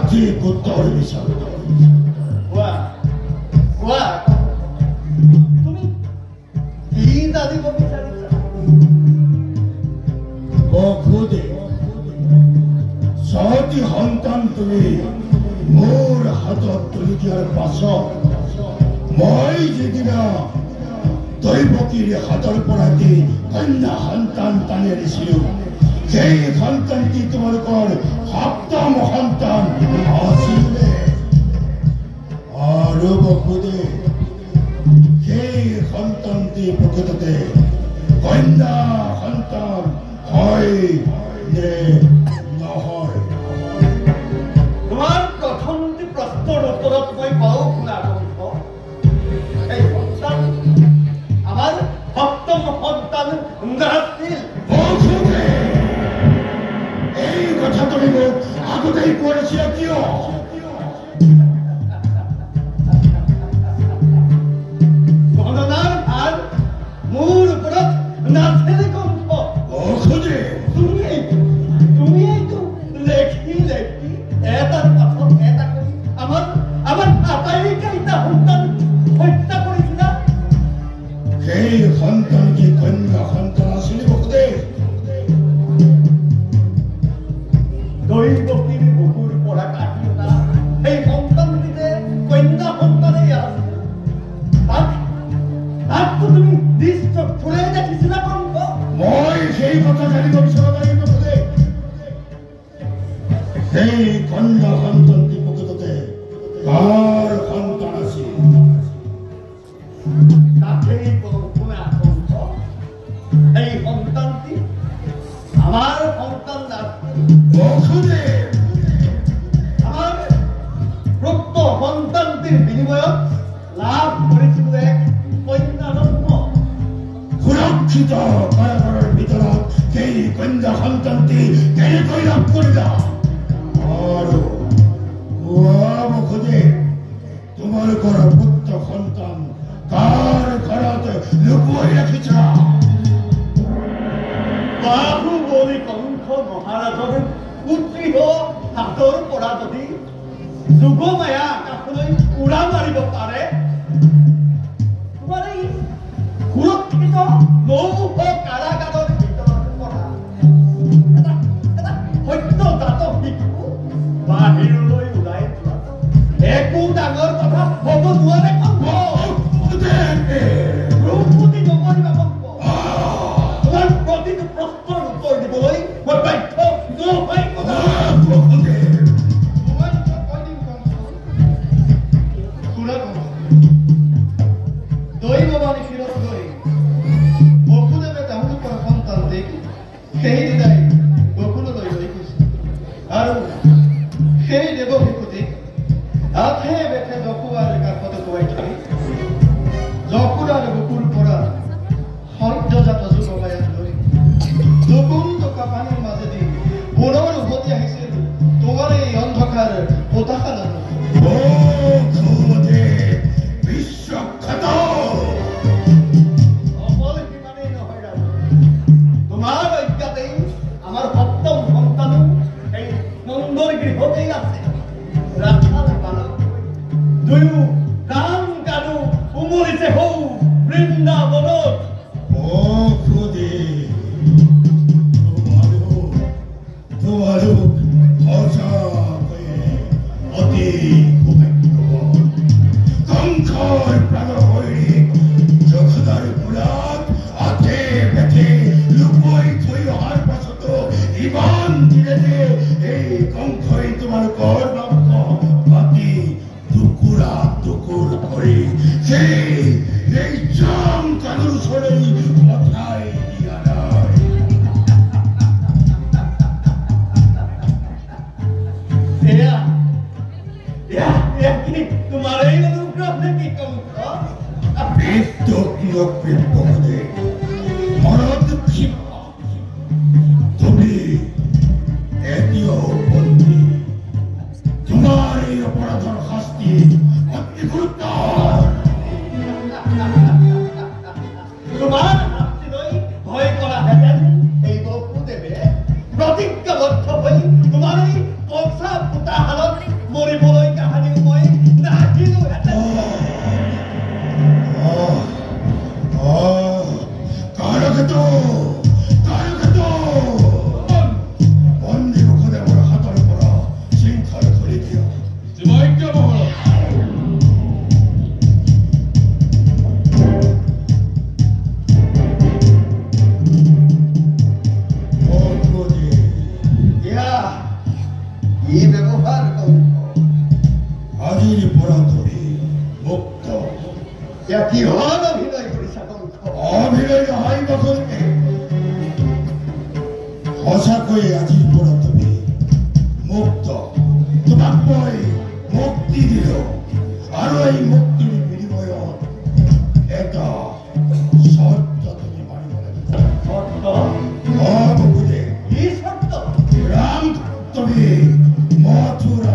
সঠিক উত্তৰ বিচাৰো। তুমি কি জানিব বিচাৰিছা? বসুদেৱ, ছটি সন্তান তুমি মোৰ হাতত তুলি দিয়াৰ পাছত মই যিদিনা দৈৱকীৰ হাতৰ পৰা দি কন্যা সন্তান টানি আনিছিলো, সেই সন্তানটি তোমালোকৰ সপ্তম সন্তান আছিলে। আৰু বসুদেৱ, সেই সন্তানটি প্ৰকৃততে কন্যা সন্তান হয় নে নহয়? তোমাৰ প্ৰথমটি প্ৰশ্নৰ উত্তৰত মই পাওঁ শুনা কণ্ঠ, এই সন্তান আমাৰ সপ্তম সন্তান নাছিল। এই কথা তুমি মোক আগতেই কৈছিলা কিয়? গণনাৰ ভাৰ মোৰ ওপৰত নাছিল কণ্ঠ। তুমি এইটো লেখি লেখি এটাৰ পাছত এটা কৰি আমাৰ আটাইকেইটা সন্তান হত্যা কৰিছিলা। সেই সন্তান কি কন্যা সন্তান আছিল বসুদেৱ? দৈৱকীৰ বুকুৰ পৰা কাটি অনা সেই সন্তানটিতে কন্যা সন্তানেই আছিল। তাকতো তুমি নিজ চক্ষুৰে দেখিছিলা কণ্ঠ। মই সেই কথা জানিব বিচৰা নাই বসুদেৱ। সেই কন্যা সন্তানটি প্ৰকৃততে কাৰ সন্তান আছিল? তাকেই শুনা কণ্ঠ, সেই সন্তানটি আমাৰ সন্তান নাছিল। বসুদেৱ, আমাৰ উক্ত সন্তানটিৰ বিনিময়ত লাভ কৰিছিলো এক কন্যা ৰত্ন। সুৰক্ষিত কাৰাগাৰৰ ভিতৰত সেই কন্যা সন্তানটি কেনেকৈ লাভ কৰিলা? আৰু বসুদেৱ, তোমালোকৰ পুত্ৰ সন্তান কাৰ ঘৰত লুকুৱাই ৰাখিছা? বাহুবলী কণ্ঠ মহাৰাজৰ পুত্ৰী হাতৰ পৰা যদি যোগমায়া আকাশলৈ উৰা মাৰিব পাৰে, তোমাৰ এই সুৰক্ষিত লৌহ কাৰাগাৰৰ ভিতৰৰ পৰা এটা সত্যজাত শিশু বাহিৰলৈ ওলাই যোৱাটো একো ডাঙৰ কথা হ'ব নোৱাৰে কণ্ঠ। ৰূপৱতী নকৰিবা কণ্ঠ। তোমাৰ প্ৰতিটো প্ৰশ্নৰ উত্তৰ দিবলৈ মই বাধ্য নহয় কণ্ঠ। দৈৱবাণী শিৰত গৈ বসুদেৱে তেওঁলোকৰ সন্তানটিক সেইদিনাই বকুললৈ লৈ গৈছিল আৰু সেই দেৱ শিশুটিক আঠে বেঠে জকুৱাৰ কাষত শুৱাই থৈ জকুৰাৰ বুকুৰ পৰা সদ্যজাত যোগমায়াক লৈ দুগুণ টকা পানীৰ মাজেদি পুনৰ উভতি আহিছিল তোমাৰ এই অন্ধকাৰ পতাকাদানত। তোমাৰ অজ্ঞাতেই আমাৰ সপ্তম সন্তানো এই নন্দৰ গৃহতেই আছে। ৰাখাল বালক দুয়ো কাম কানু উমলিছে হৌ বৃন্দাবনত। অতি কংসৰ প্ৰাণৰ শৰীৰ যশোদাৰ কোলাত আঠে বেঠে লুকুৱাই থৈ অহাৰ পাছতো ইমান দিনে যে এই কংসই তোমালোকৰ বংশ কাটি টুকুৰা টুকুৰ কৰি সেই জাম কানুৰ ওচৰলৈ পঠাই দিয়া নাই। তোমাৰ এই অনুগ্ৰহ নেকি কংস? মনত তুমি এতিয়াও বন্দী। তোমাৰ এই অপৰাধৰ শাস্তি অতি গুৰুতৰ। তোমাৰ শাস্তিলৈ ভয় কৰাহেঁতেন এই বসুদেৱে প্ৰতিজ্ঞাবদ্ধ হৈ তোমাৰ এই পচা ফুটা হালত কি ব্যৱহাৰ কংস আজিৰ পৰা তুমি মুক্ত এতিয়া কিহত অভিনয় কৰিছা কংস অভিনয় নহয় বসন্তে সঁচাকৈ আজিৰ পৰা তুমি মুক্ত তোমাক মই মুক্তি দিলো আৰু এই মুক্তিৰ বিনিময়ত এটা শৰ্ত তুমি মানিব লাগিব শৰ্ত বকুলে কি শৰ্ত ৰাম তুমি মথুৰা